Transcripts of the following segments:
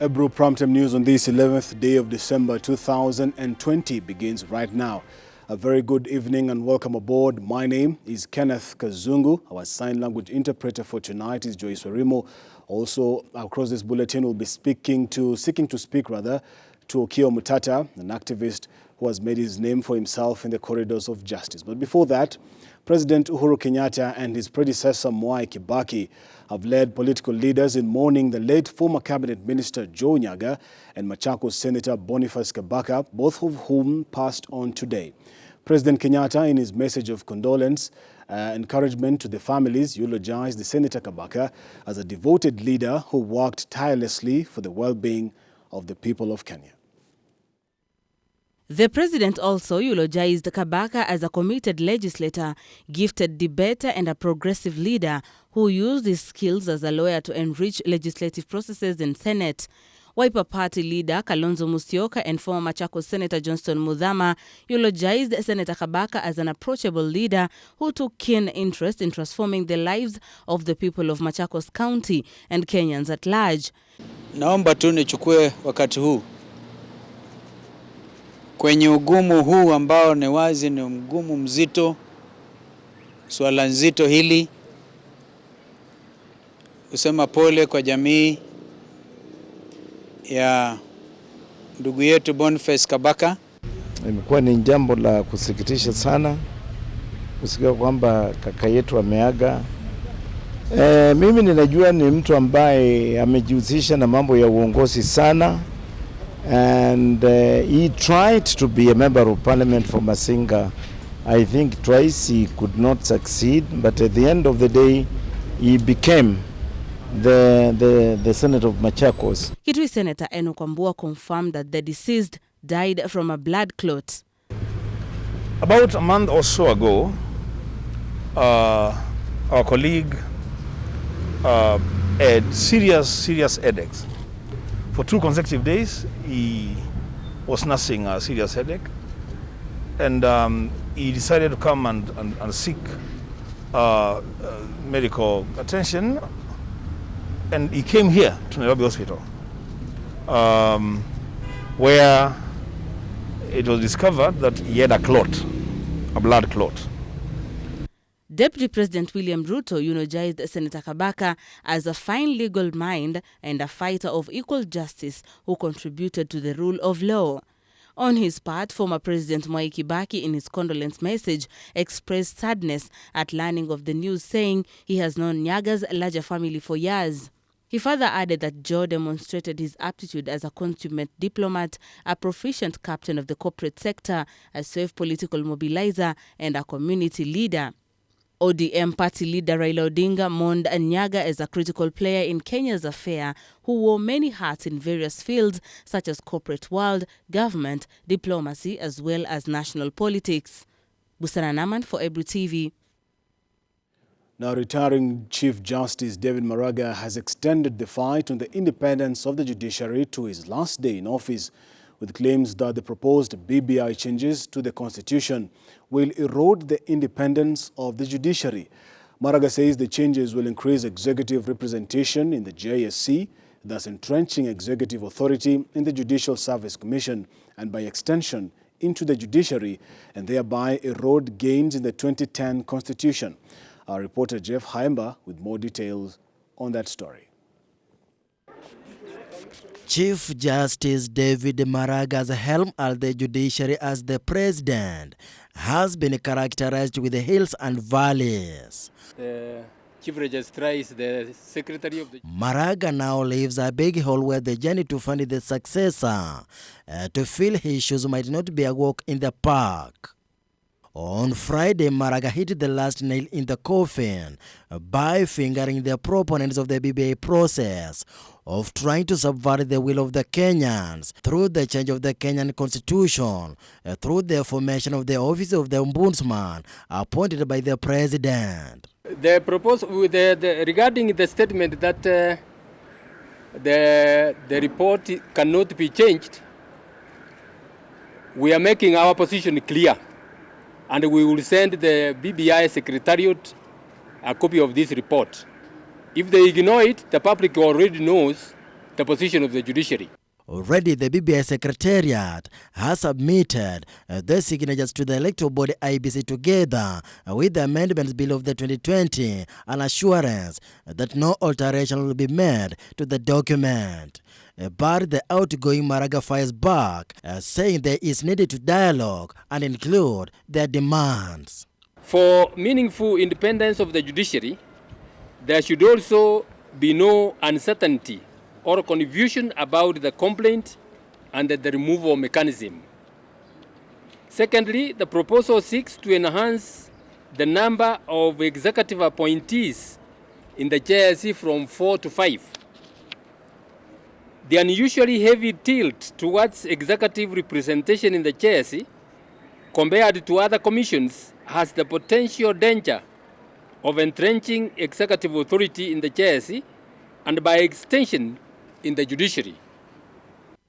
Ebru Promptem News on this 11th day of December 2020 begins right now. A very good evening and welcome aboard. My name is Kenneth Kazungu. Our sign language interpreter for tonight is Joyce Warimo. Also, across this bulletin, we'll be seeking to speak to Okio Mutata, an activist who has made his name for himself in the corridors of justice. But before that, President Uhuru Kenyatta and his predecessor Mwai Kibaki have led political leaders in mourning the late former cabinet minister Joe Nyaga and Machakos Senator Boniface Kabaka, both of whom passed on today. President Kenyatta, in his message of condolence, encouragement to the families, eulogized the Senator Kabaka as a devoted leader who worked tirelessly for the well-being of the people of Kenya. The president also eulogized Kabaka as a committed legislator, gifted debater and a progressive leader who used his skills as a lawyer to enrich legislative processes in Senate. Wiper Party leader Kalonzo Musyoka and former Machakos Senator Johnston Muthama eulogized Senator Kabaka as an approachable leader who took keen interest in transforming the lives of the people of Machakos County and Kenyans at large. Naomba tu nichukue wakati huu kwenye ugumu huu ambao ni wazi ni mgumu mzito, swala nzito hili, kusema pole kwa jamii ya ndugu yetu Boniface Kabaka. Imekuwa ni jambo la kusikitisha sana kusikia kwamba kaka yetu ameaga. Mimi ninajua ni mtu ambaye amejihusisha na mambo ya uongozi sana. And he tried to be a member of parliament for Masinga. I think twice he could not succeed, but at the end of the day, he became the Senator of Machakos. Kitui Senator Enoch Wambua confirmed that the deceased died from a blood clot. About a month or so ago, our colleague had serious headaches. For 2 consecutive days, he was nursing a serious headache, and he decided to come and seek medical attention, and he came here to Nairobi Hospital, where it was discovered that he had a blood clot. Deputy President William Ruto eulogized Senator Kabaka as a fine legal mind and a fighter of equal justice who contributed to the rule of law. On his part, former President Mwai Kibaki, in his condolence message, expressed sadness at learning of the news, saying he has known Nyaga's larger family for years. He further added that Joe demonstrated his aptitude as a consummate diplomat, a proficient captain of the corporate sector, a safe political mobilizer, and a community leader. ODM party leader Raila Odinga mourned Nyaga as a critical player in Kenya's affair who wore many hats in various fields such as corporate world, government, diplomacy, as well as national politics. Busana Naman for Ebru TV. Now, retiring Chief Justice David Maraga has extended the fight on the independence of the judiciary to his last day in office, with claims that the proposed BBI changes to the Constitution will erode the independence of the judiciary. Maraga says the changes will increase executive representation in the JSC, thus entrenching executive authority in the Judicial Service Commission and by extension into the judiciary, and thereby erode gains in the 2010 Constitution. Our reporter Jeff Haimba with more details on that story. Chief Justice David Maraga's helm at the judiciary as the president has been characterized with the hills and valleys. The Chief Registrar is the Secretary of the... Maraga now leaves a big hole where the journey to find the successor to fill his shoes might not be a walk in the park. On Friday, Maraga hit the last nail in the coffin by fingering the proponents of the BBI process of trying to subvert the will of the Kenyans through the change of the Kenyan constitution, through the formation of the office of the ombudsman appointed by the president. The proposal regarding the statement that the report cannot be changed, we are making our position clear. And we will send the BBI Secretariat a copy of this report. If they ignore it, the public already knows the position of the judiciary. Already, the BBI Secretariat has submitted their signatures to the electoral body IBC together with the amendments bill of the 2020 and assurance that no alteration will be made to the document. But the outgoing Maraga fires back, saying there is needed to dialogue and include their demands. For meaningful independence of the judiciary, there should also be no uncertainty or confusion about the complaint and the removal mechanism. Secondly, the proposal seeks to enhance the number of executive appointees in the JSC from 4 to 5. The unusually heavy tilt towards executive representation in the JSC compared to other commissions has the potential danger of entrenching executive authority in the JSC and by extension in the judiciary.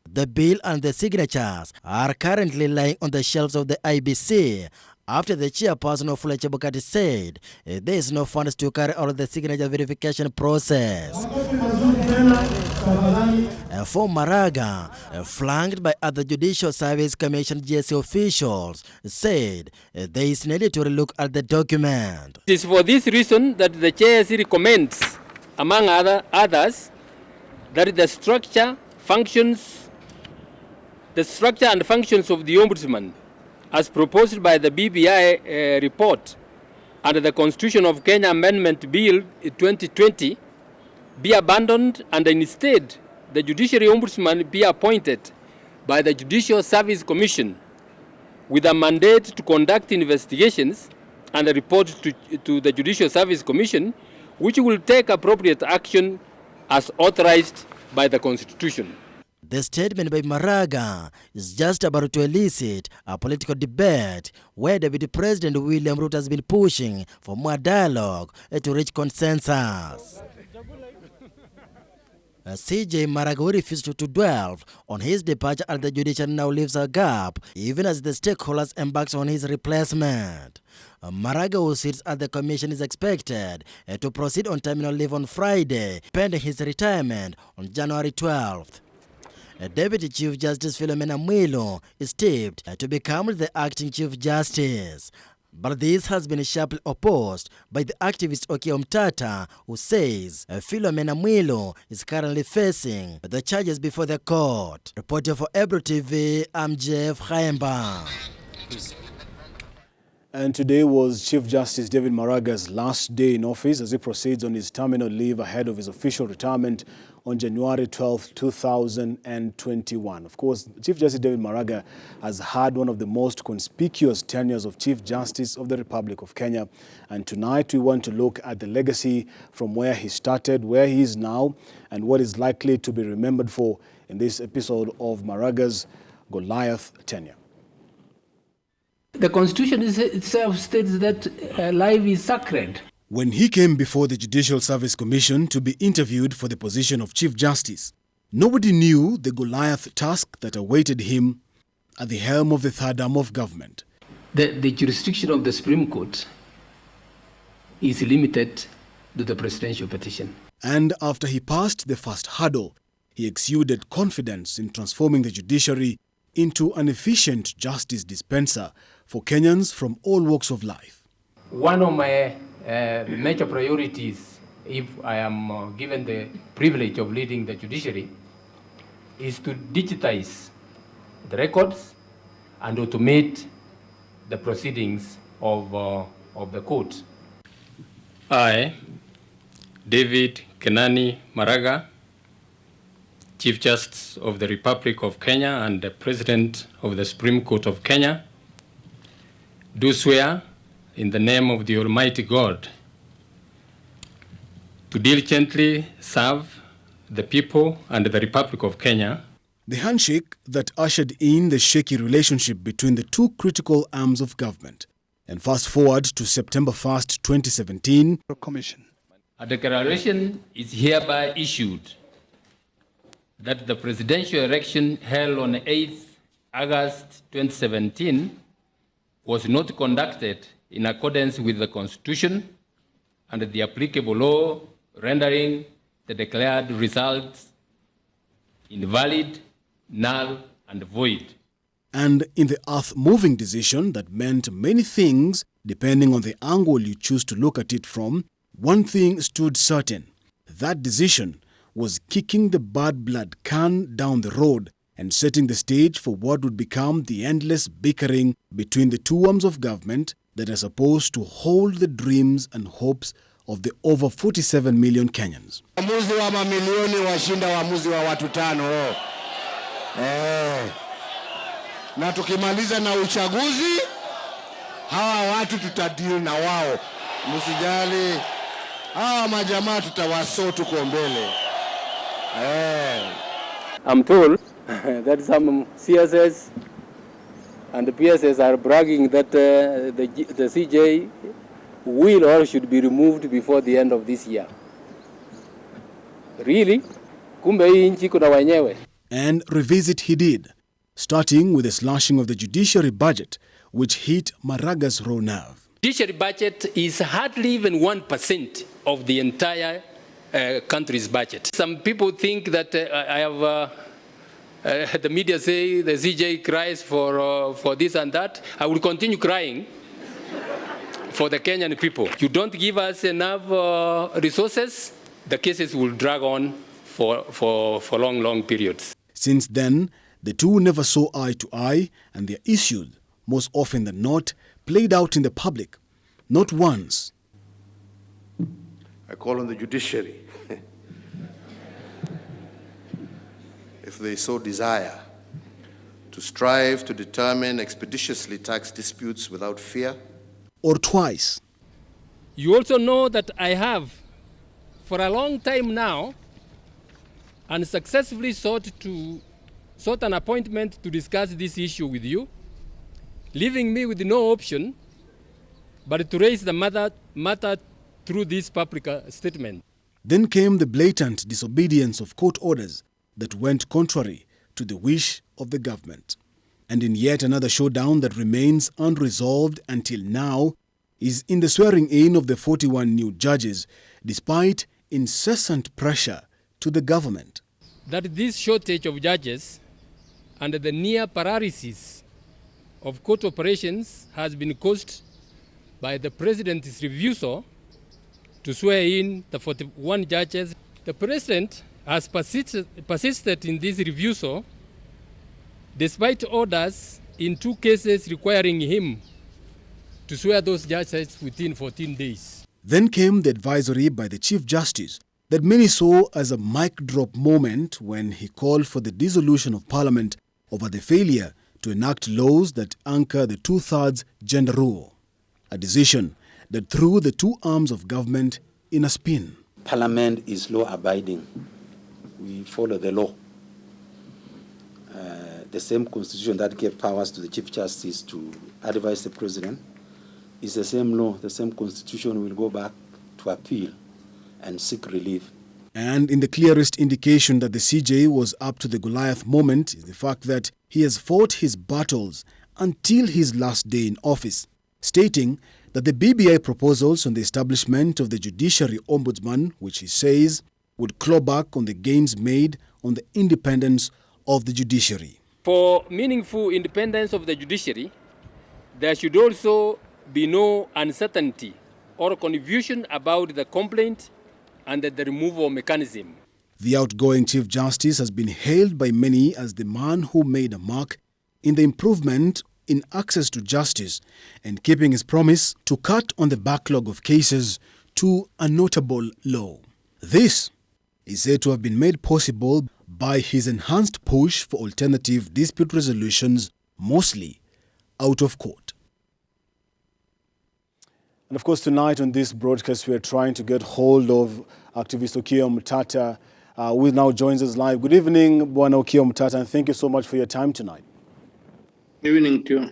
The bill and the signatures are currently lying on the shelves of the IBC after the chairperson of Fletcher Bukati said there is no funds to carry out the signature verification process. For Maraga, flanked by other Judicial Service Commission GSC officials, said there is needed to relook at the document. It is for this reason that the JSC recommends, among others, that the structure and functions of the Ombudsman, as proposed by the BBI report under the Constitution of Kenya Amendment Bill 2020, be abandoned and instead the Judiciary Ombudsman be appointed by the Judicial Service Commission with a mandate to conduct investigations and report to the Judicial Service Commission, which will take appropriate action as authorized by the Constitution. The statement by Maraga is just about to elicit a political debate where Deputy President William Ruto has been pushing for more dialogue to reach consensus. CJ Maraga, who refused to dwell on his departure at the judiciary, now leaves a gap even as the stakeholders embarks on his replacement. Maraga, who sits at the commission, is expected to proceed on terminal leave on Friday, pending his retirement on January 12th. Deputy Chief Justice Philomena Mwilu is tipped to become the acting Chief Justice. But this has been sharply opposed by the activist Okiya Omtata, who says Philomena Mwilu is currently facing the charges before the court. Reporter for Ebru TV, I'm Jeff Khaemba. And today was Chief Justice David Maraga's last day in office as he proceeds on his terminal leave ahead of his official retirement on January 12, 2021. Of course, Chief Justice David Maraga has had one of the most conspicuous tenures of Chief Justice of the Republic of Kenya. And tonight we want to look at the legacy from where he started, where he is now, and what is likely to be remembered for in this episode of Maraga's Goliath tenure. The Constitution itself states that life is sacred. When he came before the Judicial Service Commission to be interviewed for the position of Chief Justice, nobody knew the Goliath task that awaited him at the helm of the third arm of government. The jurisdiction of the Supreme Court is limited to the presidential petition. And after he passed the first hurdle, he exuded confidence in transforming the judiciary into an efficient justice dispenser for Kenyans from all walks of life. One of my major priorities, if I am given the privilege of leading the judiciary, is to digitize the records and automate the proceedings of the court. I, David Kenani Maraga, Chief Justice of the Republic of Kenya and the President of the Supreme Court of Kenya, do swear in the name of the Almighty God to diligently serve the people and the Republic of Kenya. The handshake that ushered in the shaky relationship between the two critical arms of government. And fast forward to September 1st, 2017. Commission. A declaration is hereby issued that the presidential election held on 8th August 2017 was not conducted in accordance with the Constitution and the applicable law, rendering the declared results invalid, null, and void. And in the earth-moving decision that meant many things depending on the angle you choose to look at it from, one thing stood certain. That decision was kicking the bad blood can down the road and setting the stage for what would become the endless bickering between the two arms of government that are supposed to hold the dreams and hopes of the over 47 million Kenyans. Waamuzi wa mamilioni washinda waamuzi wa watu tano. Na tukimaliza na uchaguzi, hawa watu tutadeal na wao. Msijali, hawa majamaa tutawaso tuko mbele. I'm told that some CSS and the PSS are bragging that the CJ will or should be removed before the end of this year. Really? Kumbe hii nchi kuna wenyewe. And revisit he did, starting with the slashing of the judiciary budget, which hit Maraga's raw nerve. Judiciary budget is hardly even 1% of the entire country's budget. Some people think that I have the media say the CJ cries for this and that. I will continue crying for the Kenyan people. You don't give us enough resources, the cases will drag on for long periods. Since then, the two never saw eye to eye, and their issues, most often than not, played out in the public. Not once. I call on the judiciary, if they so desire, to strive to determine expeditiously tax disputes without fear. Or twice. You also know that I have, for a long time now, unsuccessfully sought an appointment to discuss this issue with you, leaving me with no option but to raise the matter through this public statement. Then came the blatant disobedience of court orders that went contrary to the wish of the government. And in yet another showdown that remains unresolved until now is in the swearing in of the 41 new judges, despite incessant pressure to the government. That this shortage of judges and the near paralysis of court operations has been caused by the President's refusal to swear in the 41 judges. The President has persisted in this refusal despite orders in 2 cases requiring him to swear those judges within 14 days. Then came the advisory by the Chief Justice that many saw as a mic drop moment when he called for the dissolution of Parliament over the failure to enact laws that anchor the 2/3 gender rule. A decision that threw the two arms of government in a spin. Parliament is law-abiding. We follow the law. The same constitution that gave powers to the Chief Justice to advise the President is the same law, the same constitution will go back to appeal and seek relief. And in the clearest indication that the CJ was up to the Goliath moment is the fact that he has fought his battles until his last day in office, stating that the BBI proposals on the establishment of the Judiciary Ombudsman, which he says would claw back on the gains made on the independence of the judiciary. For meaningful independence of the judiciary, there should also be no uncertainty or confusion about the complaint and the removal mechanism. The outgoing Chief Justice has been hailed by many as the man who made a mark in the improvement in access to justice and keeping his promise to cut on the backlog of cases to a notable low. This is said to have been made possible by his enhanced push for alternative dispute resolutions, mostly out of court. And of course, tonight on this broadcast, we are trying to get hold of activist Okiya Omtatah, who now joins us live. Good evening, Bwana Okiya Omtatah, and thank you so much for your time tonight. Good evening to you.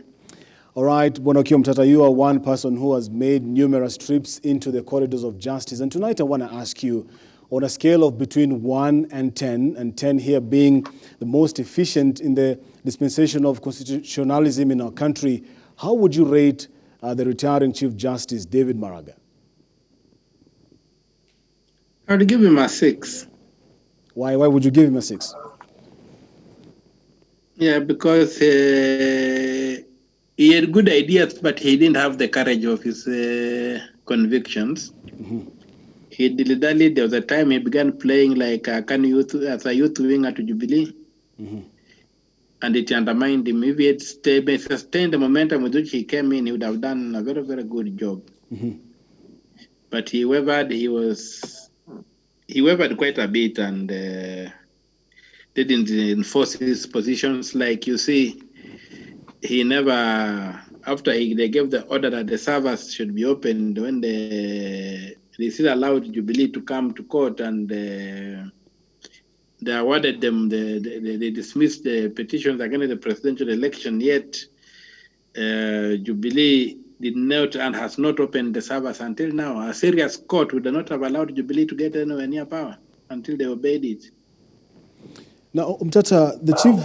All right, Bwana Okiya Omtatah, you are one person who has made numerous trips into the corridors of justice. And tonight I want to ask you, on a scale of between 1 and 10 here being the most efficient in the dispensation of constitutionalism in our country, how would you rate the retiring Chief Justice, David Maraga? I would give him a 6. Why would you give him a 6? Yeah, because he had good ideas, but he didn't have the courage of his convictions. He dilly-dallied. There was a time he began playing like as a youth winger to Jubilee, and it undermined him. If he had sustained the momentum with which he came in, he would have done a very, very good job. But he wavered. He wavered quite a bit and didn't enforce his positions. Like you see, he never, after they gave the order that the servers should be opened, when they still allowed Jubilee to come to court, and they awarded them, they dismissed the petitions against the presidential election, yet Jubilee did not and has not opened the servers until now. A serious court would not have allowed Jubilee to get anywhere near power until they obeyed it. Now, Mtata, the Chief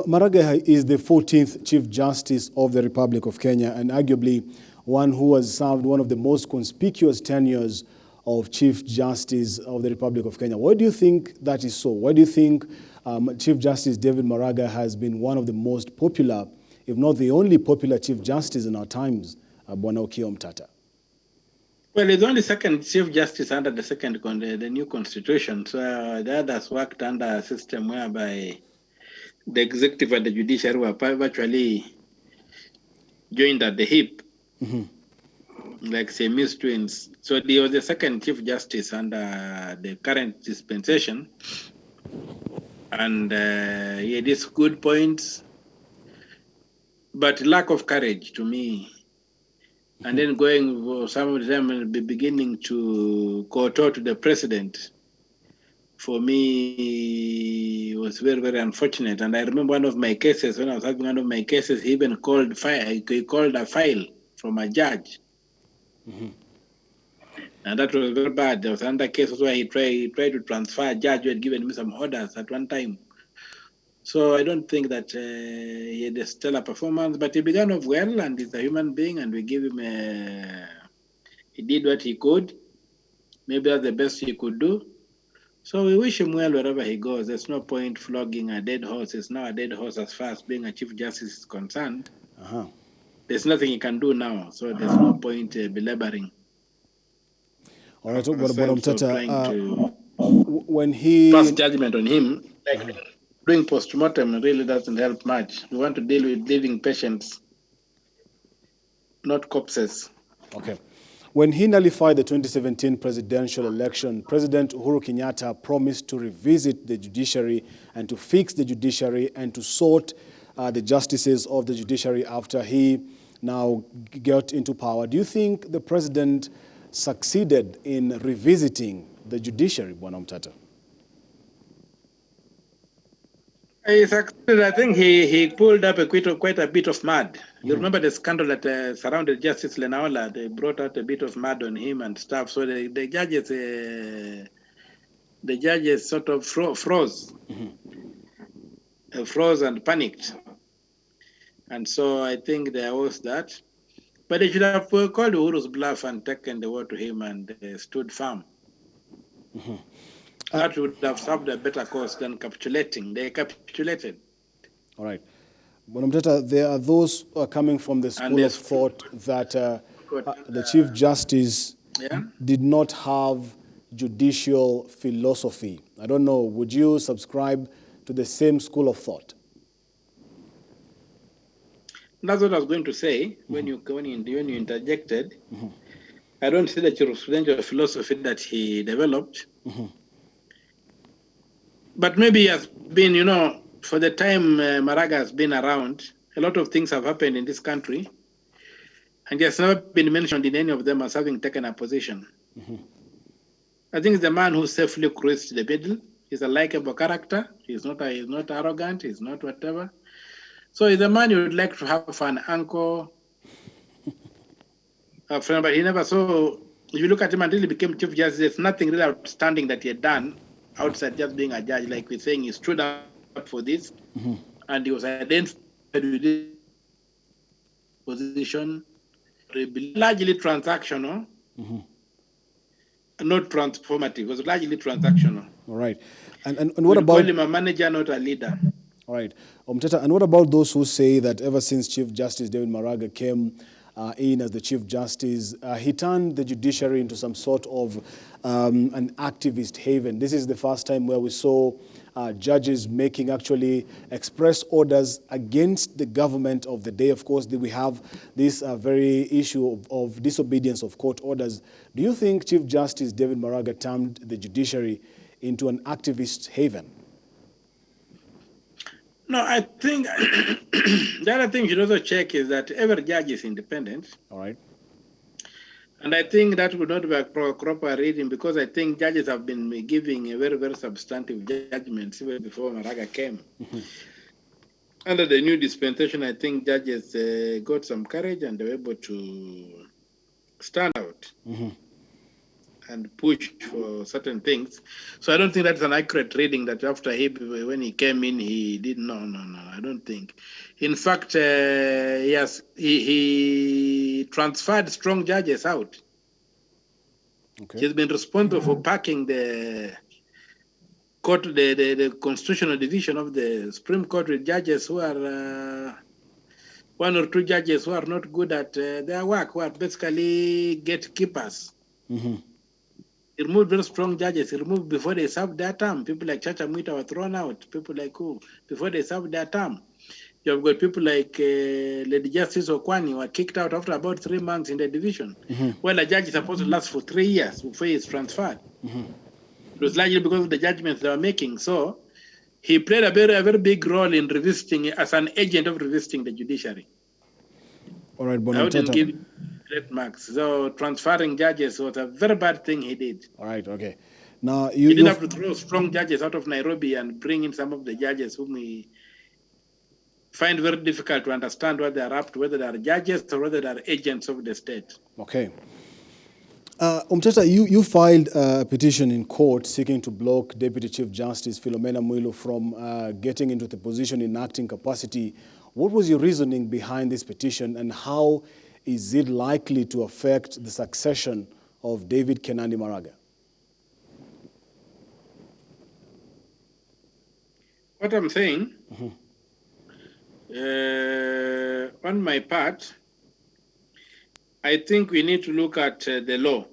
Maraga is the 14th Chief Justice of the Republic of Kenya, and arguably one who has served one of the most conspicuous tenures of Chief Justice of the Republic of Kenya. Why do you think that is so? Why do you think Chief Justice David Maraga has been one of the most popular, if not the only popular Chief Justice in our times, Bwana Okiya Mtata? Well, he's only second Chief Justice under the new constitution. So the others worked under a system whereby the executive and the judiciary were virtually joined at the hip, like Siamese twins. So he was the second Chief Justice under the current dispensation. And he had these good points, but lack of courage to me. And then going for some of them beginning to kowtow to the president, for me, was very, very unfortunate. And I remember one of my cases, when I was having one of my cases, he even called a file from a judge. And that was very bad. There was another case where he tried to transfer a judge who had given me some orders at one time. So I don't think that he had a stellar performance, but he began off well, and he's a human being, and we give him he did what he could. Maybe that's the best he could do. So we wish him well wherever he goes. There's no point flogging a dead horse. It's now a dead horse as far as being a Chief Justice is concerned. There's nothing he can do now, so there's no point belaboring. All right, Bwana Mtata, when he pass judgment on him, like doing post-mortem really doesn't help much. We want to deal with living patients, not corpses. Okay. When he nullified the 2017 presidential election, President Uhuru Kenyatta promised to revisit the judiciary and to fix the judiciary and to sort the justices of the judiciary after he now got into power. Do you think the president succeeded in revisiting the judiciary, Bwana Mtata? He succeeded. I think he pulled up quite a bit of mud. You remember the scandal that surrounded Justice Lenaola? They brought out a bit of mud on him and stuff. So the judges sort of froze and panicked. And so I think there was that. But they should have called Uhuru's bluff and taken the word to him and stood firm. That would have served a better cause than capitulating. They capitulated. All right. Bwana Mtata, there are those who are coming from the school of thought that the Chief Justice did not have judicial philosophy. I don't know, would you subscribe to the same school of thought? That's what I was going to say when you interjected. I don't see the jurisprudential philosophy that he developed. But maybe he has been, for the time Maraga has been around, a lot of things have happened in this country, and he has never been mentioned in any of them as having taken a position. I think he's a man who safely cruised the middle. He's a likable character. He's not arrogant. He's not whatever. So he's a man you would like to have an uncle, a friend, but he never saw. If you look at him until he became Chief Justice, there's nothing really outstanding that he had done outside just being a judge. Like we're saying, he stood up for this, and he was identified with this position, largely transactional, not transformative. It was largely transactional. All right. And what about... call him a manager, not a leader. All right. Mteta, and what about those who say that ever since Chief Justice David Maraga came in as the Chief Justice, he turned the judiciary into some sort of an activist haven? This is the first time where we saw judges making actually express orders against the government of the day. Of course, we have this very issue of disobedience of court orders. Do you think Chief Justice David Maraga turned the judiciary into an activist haven? No, I think the other thing you should also check is that every judge is independent. All right. And I think that would not be a proper reading, because I think judges have been giving a very, very substantive judgments even before Maraga came. Under the new dispensation, I think judges got some courage and they were able to stand out and push for certain things. So I don't think that's an accurate reading that after when he came in, he did. No, I don't think. In fact, yes, he transferred strong judges out. Okay. He's been responsible for packing the court, the constitutional division of the Supreme Court with judges who are one or two judges who are not good at their work, who are basically gatekeepers. He removed very strong judges. He removed before they served their term. People like Chacha Mwita were thrown out. People like who? Before they served their term. You have got people like Lady Justice Okwani were kicked out after about 3 months in the division. Well, a judge is supposed to last for 3 years before he is transferred. It was largely because of the judgments they were making. So he played a very big role in revisiting, as an agent of revisiting the judiciary. All right, I wouldn't give great marks. So transferring judges was a very bad thing he did. All right, okay. Now he didn't have to throw strong judges out of Nairobi and bring in some of the judges whom we find very difficult to understand what they are up to, whether they are judges or whether they are agents of the state. Okay. Mteta, you filed a petition in court seeking to block Deputy Chief Justice Philomena Mwilu from getting into the position in acting capacity. What was your reasoning behind this petition, and how is it likely to affect the succession of David Kenani Maraga? What I'm saying, on my part, I think we need to look at the law.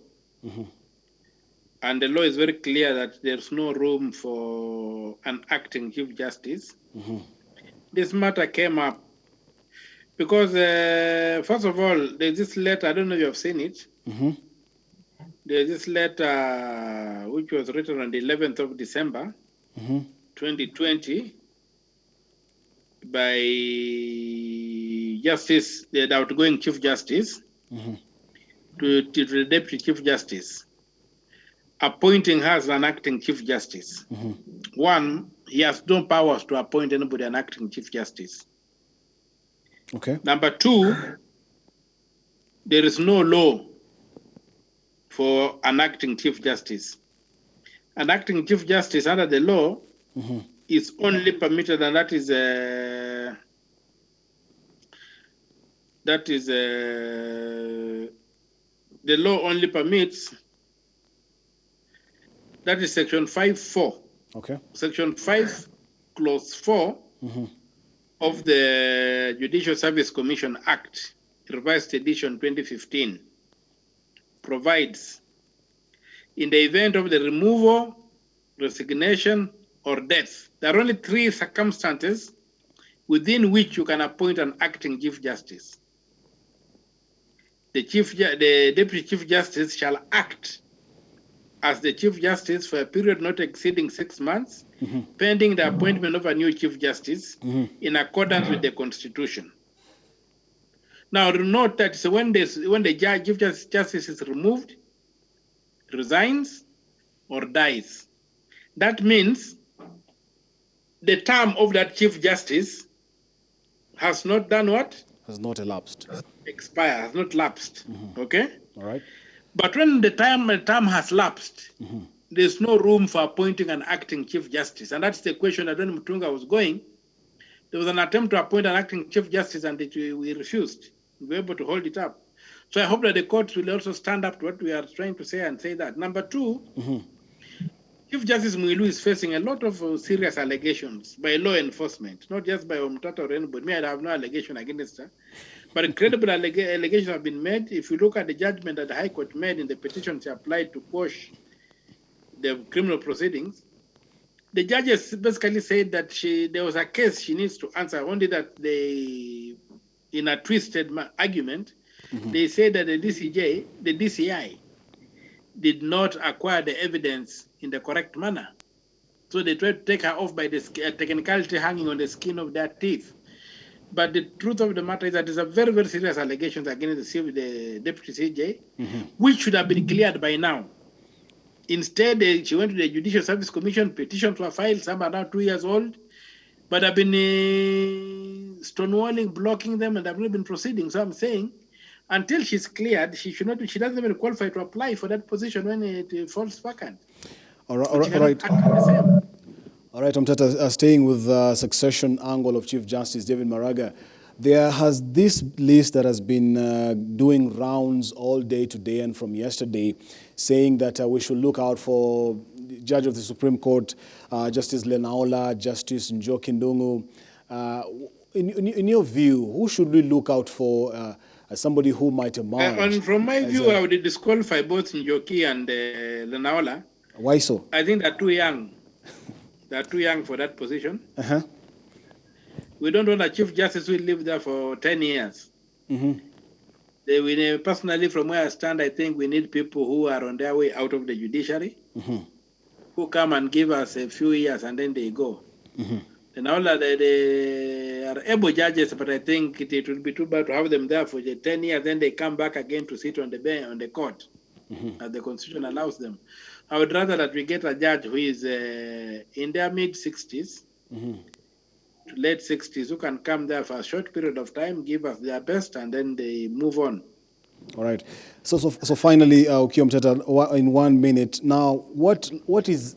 And the law is very clear that there's no room for an acting Chief Justice. This matter came up because, first of all, there's this letter, I don't know if you have seen it. There's this letter which was written on the 11th of December, 2020, by Justice, the outgoing Chief Justice, to the Deputy Chief Justice, appointing her as an acting Chief Justice. One, he has no powers to appoint anybody an acting Chief Justice. Okay. Number two, there is no law for an acting Chief Justice. An acting Chief Justice under the law is only permitted, and the law only permits, that is section 5(4). Okay. Section 5, clause 4 of the Judicial Service Commission Act, revised edition 2015, provides, in the event of the removal, resignation, or death, there are only 3 circumstances within which you can appoint an acting Chief Justice. The Deputy Chief Justice shall act as the Chief Justice for a period not exceeding 6 months, pending the appointment of a new Chief Justice in accordance with the Constitution. Now, note that when the Chief Justice is removed, resigns, or dies, that means the term of that Chief Justice has not done what? Has not elapsed. Expired, has not lapsed. Okay? All right. But when the term has lapsed, there's no room for appointing an acting Chief Justice. And that's the question that when Mutunga was going, there was an attempt to appoint an acting Chief Justice and we refused. We were able to hold it up. So I hope that the courts will also stand up to what we are trying to say and say that. Number two, Chief Justice Muilu is facing a lot of serious allegations by law enforcement, not just by Omtata or anybody. Me, I have no allegation against her. But credible allegations have been made. If you look at the judgment that the High Court made in the petition she applied to quash the criminal proceedings, the judges basically said that there was a case she needs to answer, only that they, in a twisted argument, they said that the DCI, did not acquire the evidence in the correct manner. So they tried to take her off by the technicality hanging on the skin of their teeth. But the truth of the matter is that there's a very, very serious allegations against the deputy CJ, which should have been cleared by now. Instead, she went to the Judicial Service Commission, petitions were filed, some are now 2 years old, but have been stonewalling, blocking them, and have not been proceeding. So I'm saying, until she's cleared, she doesn't even qualify to apply for that position when it falls vacant. All right. All right, Omtata, staying with the succession angle of Chief Justice David Maraga, there has this list that has been doing rounds all day today and from yesterday, saying that we should look out for Judge of the Supreme Court, Justice Lenaola, Justice Njoki Ndung'u. In your view, who should we look out for as somebody who might emerge? From my view, I would disqualify both Njoki and Lenaola. Why so? I think they're too young. They're too young for that position. We don't want a Chief Justice who will live there for 10 years. Personally, from where I stand, I think we need people who are on their way out of the judiciary, who come and give us a few years and then they go. And all that they are able judges, but I think it would be too bad to have them there for 10 years, then they come back again to sit on the bench, on the court, as the Constitution allows them. I would rather that we get a judge who is in their mid-60s, to late 60s, who can come there for a short period of time, give us their best, and then they move on. All right. So finally, Okiya Omtata, in 1 minute, now, what is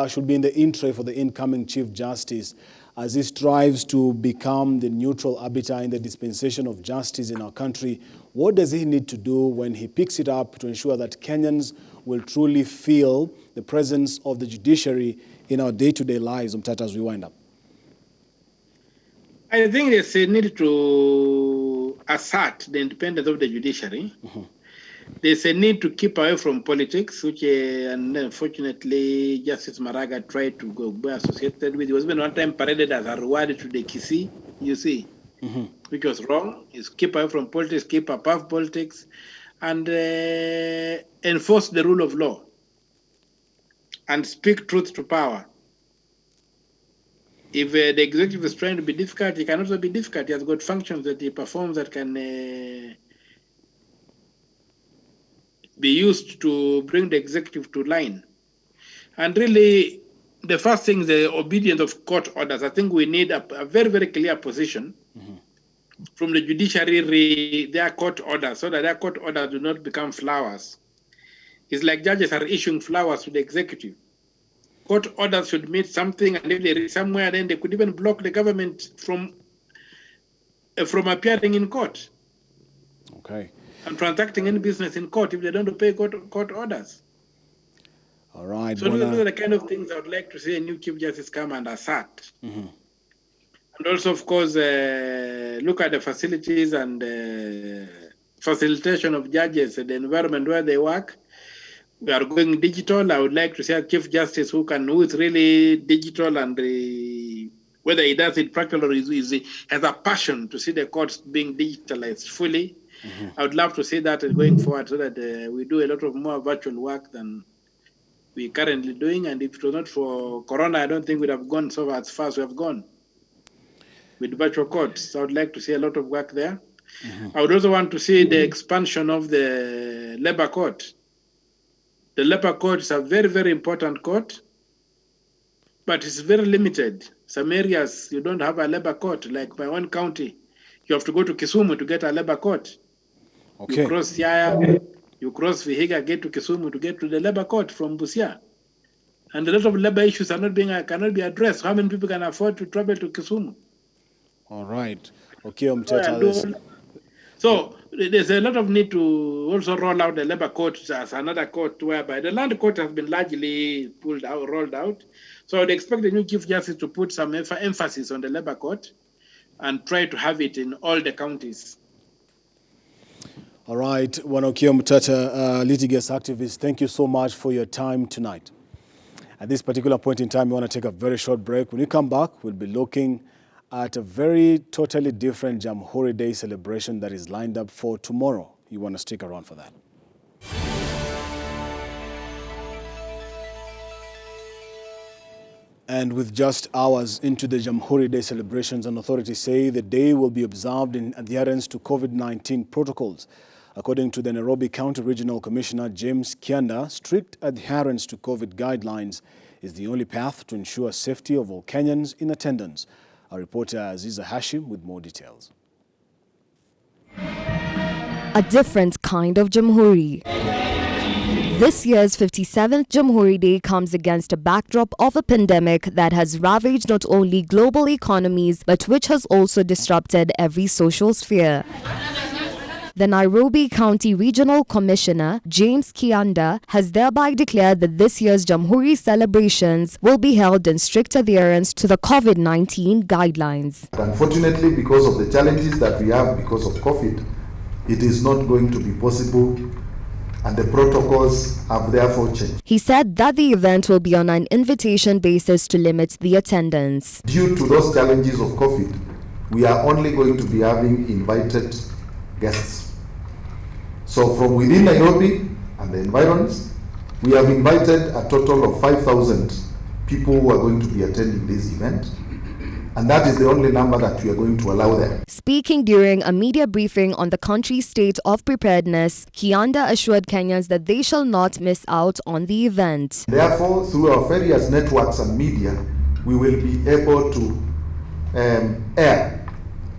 should be in the interest for the incoming Chief Justice as he strives to become the neutral arbiter in the dispensation of justice in our country? What does he need to do when he picks it up to ensure that Kenyans will truly feel the presence of the judiciary in our day-to-day lives, Omtata, as we wind up? I think there's a need to assert the independence of the judiciary. There's a need to keep away from politics, which unfortunately Justice Maraga tried to be associated with. He was even one time paraded as a reward to the Kisii, you see, which was wrong. Is keep away from politics, keep above politics, and enforce the rule of law and speak truth to power. If the executive is trying to be difficult, he can also be difficult. He has got functions that he performs that can be used to bring the executive to line. And really, the first thing is the obedience of court orders. I think we need a very, very clear position from the judiciary, their court orders, so that their court orders do not become flowers. It's like judges are issuing flowers to the executive. Court orders should mean something, and if they reach somewhere, then they could even block the government from appearing in court. Okay. And transacting any business in court if they don't obey court orders. All right. So those are the kind of things I would like to see a new Chief Justice come and assert. And also, of course, look at the facilities and facilitation of judges, the environment where they work. We are going digital. I would like to see a Chief Justice who is really digital, and whether he does it practically or has a passion to see the courts being digitalized fully. I would love to see that going forward, so that we do a lot of more virtual work than we're currently doing. And if it was not for Corona, I don't think we'd have gone so as far as we have gone with virtual courts. So I would like to see a lot of work there. I would also want to see the expansion of the labor court. The labor court is a very, very important court, but it's very limited. Some areas you don't have a labor court, like my own county. You have to go to Kisumu to get a labor court. Okay. You cross Siaya, you cross Vihiga, get to Kisumu to get to the labor court from Busia. And a lot of labor issues cannot be addressed. How many people can afford to travel to Kisumu? All right. Okay, Omtata. So there's a lot of need to also roll out the labor court as another court whereby the land court has been largely rolled out. So I would expect the new Chief Justice to put some emphasis on the labor court and try to have it in all the counties. All right, Wanokio Mutata, litigious activist, thank you so much for your time tonight. At this particular point in time, we want to take a very short break. When we come back, we'll be looking at a very totally different Jamhuri Day celebration that is lined up for tomorrow. You want to stick around for that. And with just hours into the Jamhuri Day celebrations, and authorities say the day will be observed in adherence to COVID-19 protocols. According to the Nairobi County Regional Commissioner James Kianda, strict adherence to COVID guidelines is the only path to ensure safety of all Kenyans in attendance. Our reporter Aziza Hashim with more details. A different kind of Jamhuri. This year's 57th Jamhuri Day comes against a backdrop of a pandemic that has ravaged not only global economies but which has also disrupted every social sphere. The Nairobi County Regional Commissioner, James Kianda, has thereby declared that this year's Jamhuri celebrations will be held in strict adherence to the COVID-19 guidelines. Unfortunately, because of the challenges that we have because of COVID, it is not going to be possible, and the protocols have therefore changed. He said that the event will be on an invitation basis to limit the attendance. Due to those challenges of COVID, we are only going to be having invited guests. So from within Nairobi and the environs, we have invited a total of 5,000 people who are going to be attending this event. And that is the only number that we are going to allow there. Speaking during a media briefing on the country's state of preparedness, Kianda assured Kenyans that they shall not miss out on the event. Therefore, through our various networks and media, we will be able to air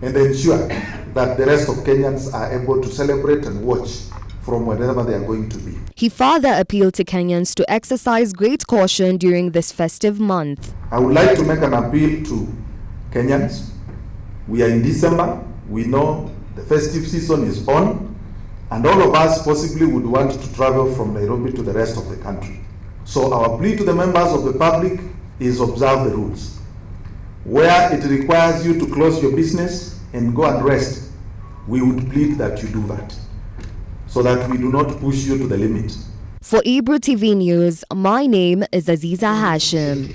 and ensure that the rest of Kenyans are able to celebrate and watch from wherever they are going to be. He further appealed to Kenyans to exercise great caution during this festive month. I would like to make an appeal to Kenyans. We are in December. We know the festive season is on, and all of us possibly would want to travel from Nairobi to the rest of the country. So our plea to the members of the public is observe the rules. Where it requires you to close your business and go and rest, we would plead that you do that, so that we do not push you to the limit. For Ebru TV News, my name is Aziza Hashim.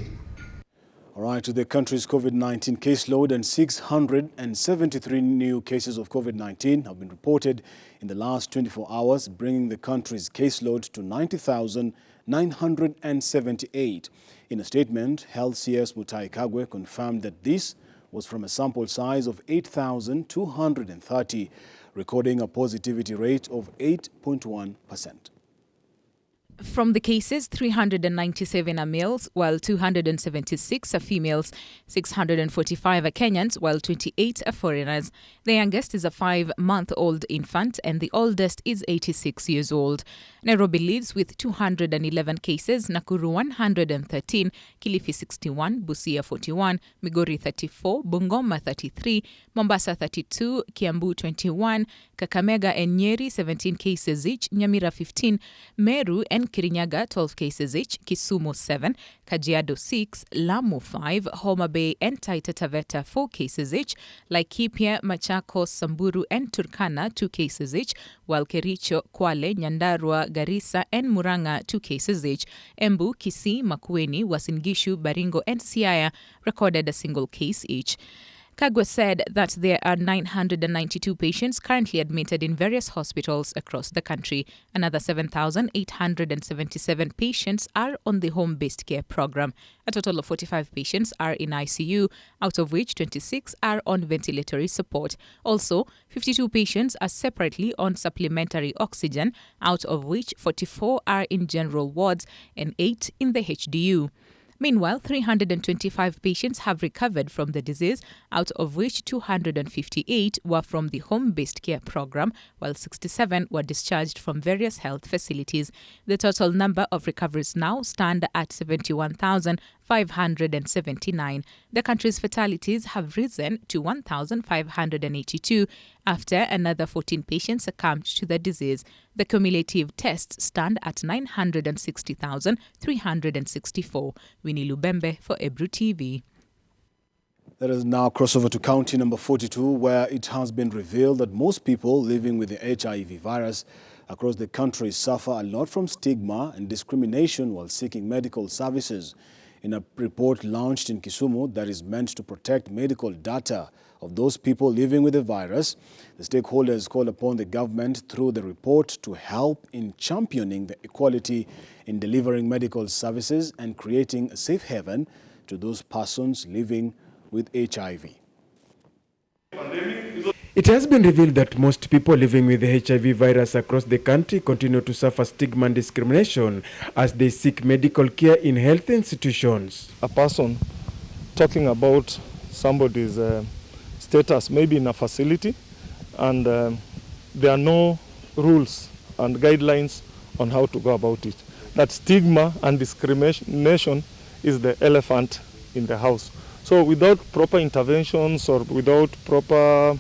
All right, to the country's COVID-19 caseload, and 673 new cases of COVID-19 have been reported in the last 24 hours, bringing the country's caseload to 90,978. In a statement, Health CS Mutahi Kagwe confirmed that this was from a sample size of 8,230, recording a positivity rate of 8.1%. From the cases, 397 are males, while 276 are females. 645 are Kenyans, while 28 are foreigners. The youngest is a 5-month-old infant, and the oldest is 86 years old. Nairobi leads with 211 cases, Nakuru 113, Kilifi 61, Busia 41, Migori 34, Bungoma 33, Mombasa 32, Kiambu 21, Kakamega and Nyeri 17 cases each, Nyamira 15, Meru and Kirinyaga 12 cases each, Kisumu 7, Kajiado 6, Lamu 5, Homa Bay and Taita Taveta 4 cases each, Laikipia, Machakos, Samburu and Turkana 2 cases each, while Kericho, Kwale, Nyandarua, Garissa and Murang'a 2 cases each. Embu, Kisii, Makueni, Uasin Gishu, Baringo and Siaya recorded a single case each. Kagwe said that there are 992 patients currently admitted in various hospitals across the country. Another 7,877 patients are on the home-based care program. A total of 45 patients are in ICU, out of which 26 are on ventilatory support. Also, 52 patients are separately on supplementary oxygen, out of which 44 are in general wards and 8 in the HDU. Meanwhile, 325 patients have recovered from the disease, out of which 258 were from the home-based care program, while 67 were discharged from various health facilities. The total number of recoveries now stand at 71,579. The country's fatalities have risen to 1,582 after another 14 patients succumbed to the disease. The cumulative tests stand at 960,364. Winnie Lubembe for Ebru TV. Let us now cross over to county number 42, where it has been revealed that most people living with the HIV virus across the country suffer a lot from stigma and discrimination while seeking medical services. In a report launched in Kisumu that is meant to protect medical data of those people living with the virus, the stakeholders call upon the government through the report to help in championing the equality in delivering medical services and creating a safe haven to those persons living with HIV. It has been revealed that most people living with the HIV virus across the country continue to suffer stigma and discrimination as they seek medical care in health institutions. A person talking about somebody's status maybe in a facility, and there are no rules and guidelines on how to go about it. That stigma and discrimination is the elephant in the house. So without proper interventions or without proper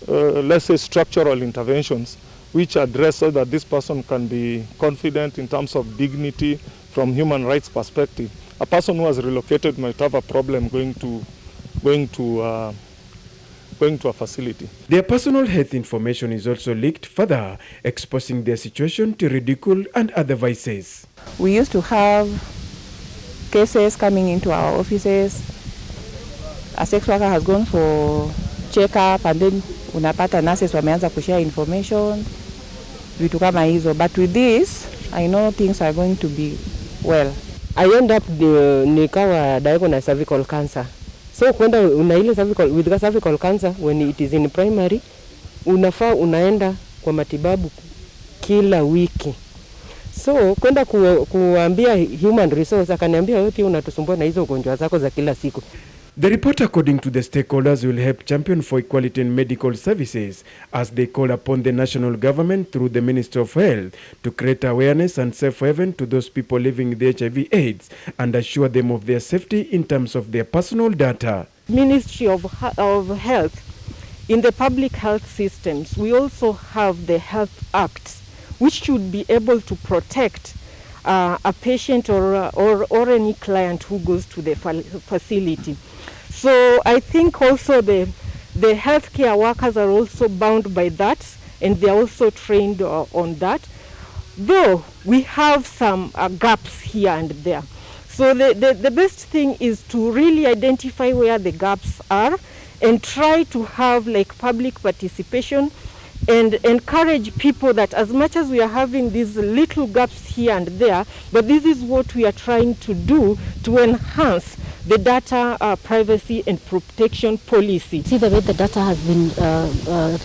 let's say structural interventions which address so that this person can be confident in terms of dignity from human rights perspective. A person who has relocated might have a problem going to a facility. Their personal health information is also leaked, further exposing their situation to ridicule and other vices. We used to have cases coming into our offices. A sex worker has gone for check-up and then unapata nurses wameanza kushare information, vitu kama hizo. But with this, I know things are going to be well. I end up nikawa diagnosed cervical cancer. So kwenda una ile with the cervical cancer, when it is in primary, unafaa unaenda kwa matibabu kila wiki. So kwenda kuambia human resource, akaniambia wewe pia unatusumbua na hizo ugonjwa zako za kila siku. The report, according to the stakeholders, will help champion for equality in medical services as they call upon the national government through the Ministry of Health to create awareness and safe haven to those people living with HIV/AIDS and assure them of their safety in terms of their personal data. Ministry of Health, in the public health systems, we also have the Health Act, which should be able to protect a patient or any client who goes to the facility. So I think also the healthcare workers are also bound by that, and they are also trained on that, though we have some gaps here and there. So the best thing is to really identify where the gaps are and try to have like public participation and encourage people that as much as we are having these little gaps here and there, but this is what we are trying to do to enhance the data privacy and protection policy. See the way the data has been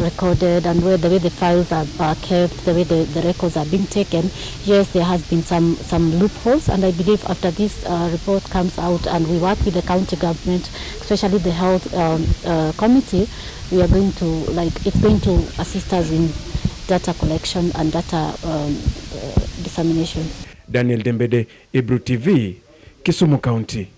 recorded and the way the files are kept, the way the records are being taken. Yes, there has been some loopholes, and I believe after this report comes out and we work with the county government, especially the health committee, we are going to, it's going to assist us in data collection and data dissemination. Daniel Dembede, Ebru TV, Kisumu County.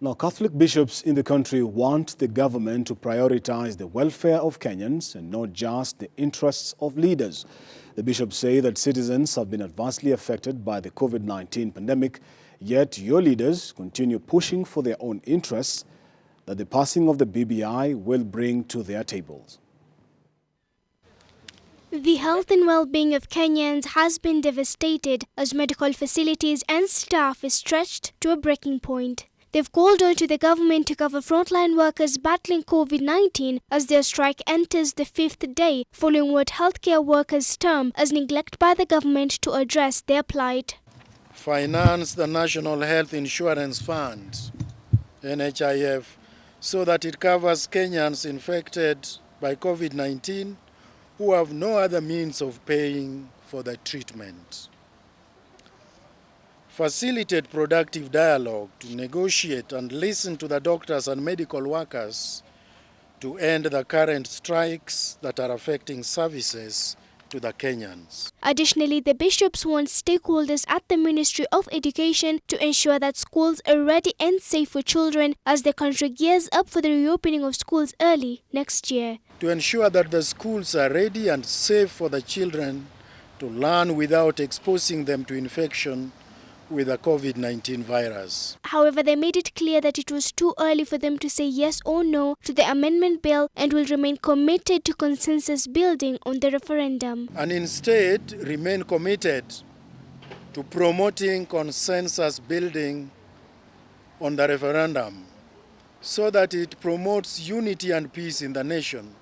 Now, Catholic bishops in the country want the government to prioritize the welfare of Kenyans and not just the interests of leaders. The bishops say that citizens have been adversely affected by the COVID-19 pandemic, yet your leaders continue pushing for their own interests that the passing of the BBI will bring to their tables. The health and well-being of Kenyans has been devastated as medical facilities and staff is stretched to a breaking point. They've called on to the government to cover frontline workers battling COVID-19 as their strike enters the 5th day following what healthcare workers term as neglect by the government to address their plight. Finance the National Health Insurance Fund, NHIF, so that it covers Kenyans infected by COVID-19 who have no other means of paying for the treatment. facilitate productive dialogue, to negotiate and listen to the doctors and medical workers to end the current strikes that are affecting services to the Kenyans. Additionally, the bishops want stakeholders at the Ministry of Education to ensure that schools are ready and safe for children as the country gears up for the reopening of schools early next year. To ensure that the schools are ready and safe for the children to learn without exposing them to infection with the COVID-19 virus. However, they made it clear that it was too early for them to say yes or no to the amendment bill and will remain committed to consensus building on the referendum. And instead remain committed to promoting consensus building on the referendum so that it promotes unity and peace in the nation,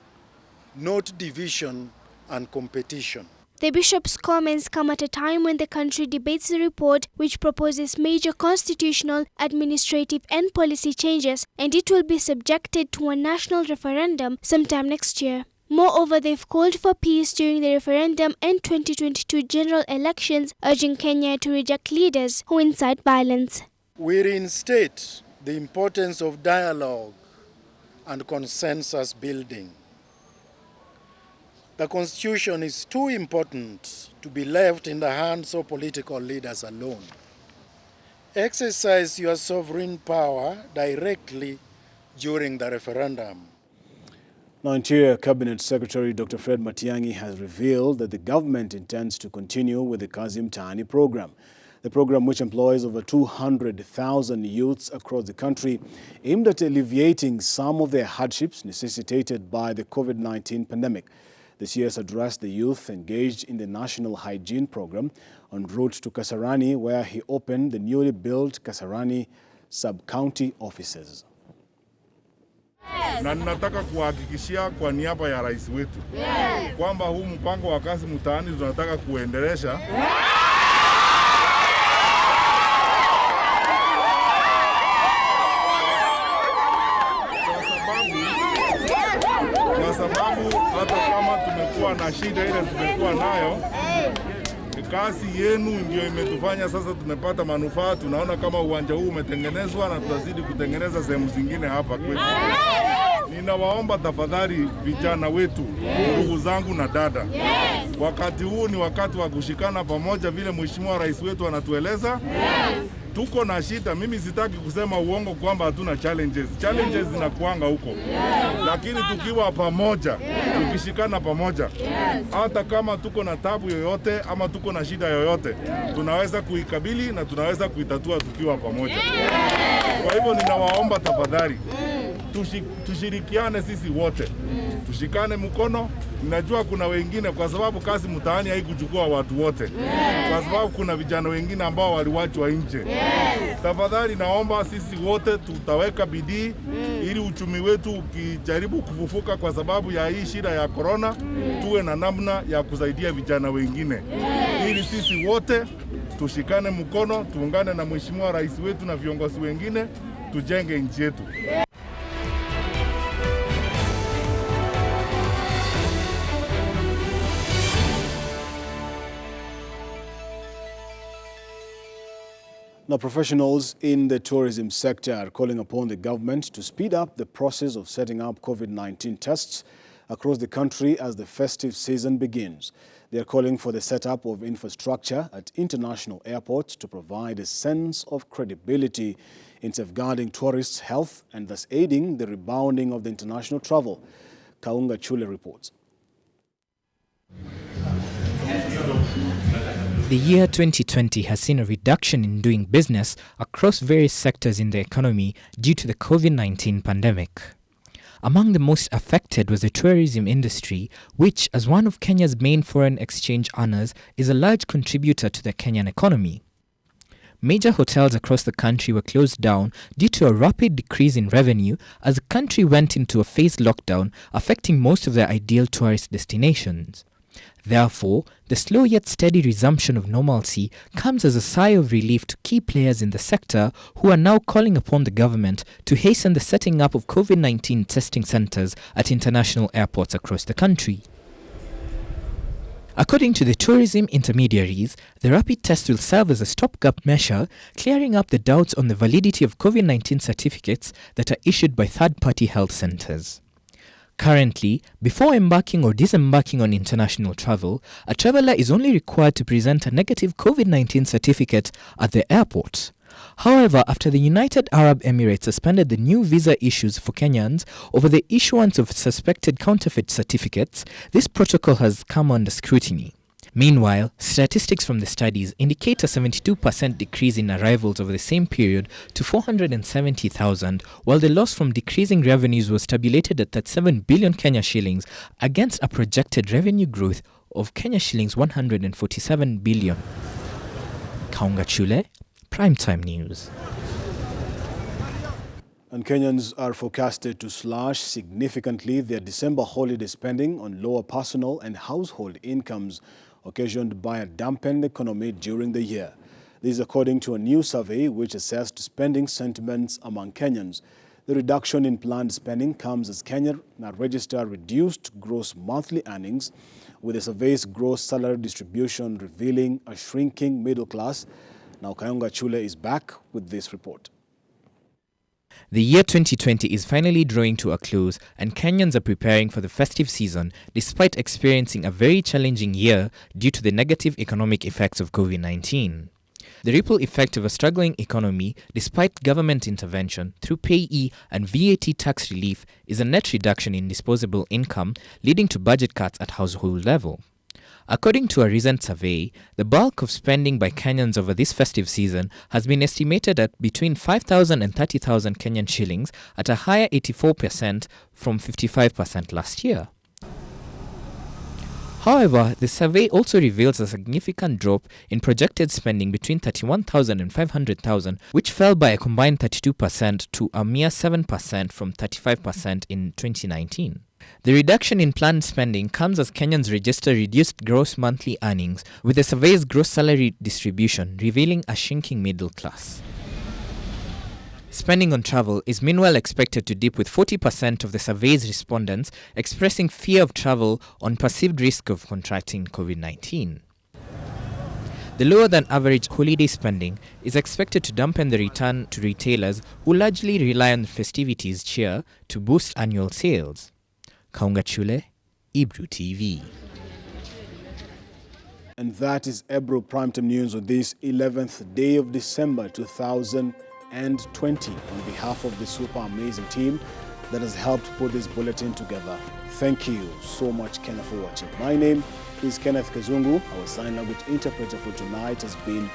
not division and competition. The bishop's comments come at a time when the country debates the report which proposes major constitutional, administrative and policy changes, and it will be subjected to a national referendum sometime next year. Moreover, they've called for peace during the referendum and 2022 general elections, urging Kenya to reject leaders who incite violence. We reinstate the importance of dialogue and consensus building. The Constitution is too important to be left in the hands of political leaders alone. Exercise your sovereign power directly during the referendum. Now, Interior Cabinet Secretary Dr. Fred Matiang'i has revealed that the government intends to continue with the Kazi Mtaani program. The program, which employs over 200,000 youths across the country, aimed at alleviating some of their hardships necessitated by the COVID-19 pandemic. The CS addressed the youth engaged in the National Hygiene Program en route to Kasarani, where he opened the newly built Kasarani sub-county offices. Na ninataka kuhakikishia kwa niaba ya rais wetu kwamba huu mpango wa Kazi Mtaani tunataka kuendelesha kwa sababu hata kama tumekuwa na shida ile tumekuwa nayo, kazi yenu ndio imetufanya sasa tumepata manufaa. Tunaona kama uwanja huu umetengenezwa na tutazidi kutengeneza sehemu zingine hapa kwetu. Ninawaomba tafadhali vijana wetu, ndugu zangu na dada, wakati huu ni wakati wa kushikana pamoja vile Mheshimiwa Rais wetu anatueleza. Tuko na shida, mimi sitaki kusema uongo kwamba hatuna challenges. Challenges zinakuanga huko. Lakini tukiwa pamoja, tukishikana pamoja, hata kama tuko na tabu yoyote ama tuko na shida yoyote, tunaweza kuikabili na tunaweza kuitatua tukiwa pamoja. Kwa hivyo ninawaomba tafadhali, tushirikiane sisi wote. Tushikane mkono. Ninajua kuna wengine, kwa sababu Kazi Mtaani haikuchukua watu wote. Kwa sababu kuna vijana wengine ambao waliwachwa nje. Tafadhali naomba sisi wote tutaweka bidii ili uchumi wetu ukijaribu kufufuka kwa sababu ya hii shida ya corona, tuwe na namna ya kusaidia vijana wengine. Ili sisi wote tushikane mkono, tuungane na Mheshimiwa Rais wetu na viongozi wengine, tujenge nchi yetu. Now, professionals in the tourism sector are calling upon the government to speed up the process of setting up COVID-19 tests across the country as the festive season begins. They are calling for the setup of infrastructure at international airports to provide a sense of credibility in safeguarding tourists' health and thus aiding the rebounding of the international travel. Kaunga Chule reports. The year 2020 has seen a reduction in doing business across various sectors in the economy due to the COVID-19 pandemic. Among the most affected was the tourism industry, which, as one of Kenya's main foreign exchange earners, is a large contributor to the Kenyan economy. Major hotels across the country were closed down due to a rapid decrease in revenue as the country went into a phased lockdown, affecting most of their ideal tourist destinations. Therefore, the slow yet steady resumption of normalcy comes as a sigh of relief to key players in the sector who are now calling upon the government to hasten the setting up of COVID-19 testing centers at international airports across the country. According to the tourism intermediaries, the rapid test will serve as a stopgap measure, clearing up the doubts on the validity of COVID-19 certificates that are issued by third-party health centers. Currently, before embarking or disembarking on international travel, a traveler is only required to present a negative COVID-19 certificate at the airport. However, after the United Arab Emirates suspended the new visa issues for Kenyans over the issuance of suspected counterfeit certificates, this protocol has come under scrutiny. Meanwhile, statistics from the studies indicate a 72% decrease in arrivals over the same period to 470,000, while the loss from decreasing revenues was tabulated at 37 billion Kenya shillings against a projected revenue growth of Kenya shillings 147 billion. Kaunga Chule, Primetime News. And Kenyans are forecasted to slash significantly their December holiday spending on lower personal and household incomes occasioned by a dampened economy during the year. This is according to a new survey which assessed spending sentiments among Kenyans. The reduction in planned spending comes as Kenya registered reduced gross monthly earnings, with the survey's gross salary distribution revealing a shrinking middle class. Now Kayonga Chule is back with this report. The year 2020 is finally drawing to a close, and Kenyans are preparing for the festive season despite experiencing a very challenging year due to the negative economic effects of COVID-19. The ripple effect of a struggling economy, despite government intervention through payee and VAT tax relief, is a net reduction in disposable income, leading to budget cuts at household level. According to a recent survey, the bulk of spending by Kenyans over this festive season has been estimated at between 5,000 and 30,000 Kenyan shillings, at a higher 84% from 55% last year. However, the survey also reveals a significant drop in projected spending between 31,000 and 500,000, which fell by a combined 32% to a mere 7% from 35% in 2019. The reduction in planned spending comes as Kenyans register reduced gross monthly earnings, with the survey's gross salary distribution revealing a shrinking middle class. Spending on travel is meanwhile expected to dip, with 40% of the survey's respondents expressing fear of travel on perceived risk of contracting COVID-19. The lower than average holiday spending is expected to dampen the return to retailers who largely rely on festivities cheer to boost annual sales. Kaunga Chule, Ebru TV. And that is Ebru Primetime News on this 11th day of December 2020. On behalf of the super amazing team that has helped put this bulletin together, thank you so much, Kenneth, for watching. My name is Kenneth Kazungu. Our sign language interpreter for tonight has been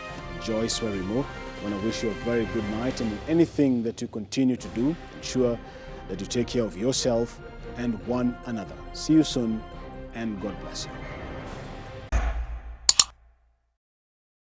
Joyce Werimo. I want to wish you a very good night, and in anything that you continue to do, ensure that you take care of yourself and one another. See you soon, and God bless you.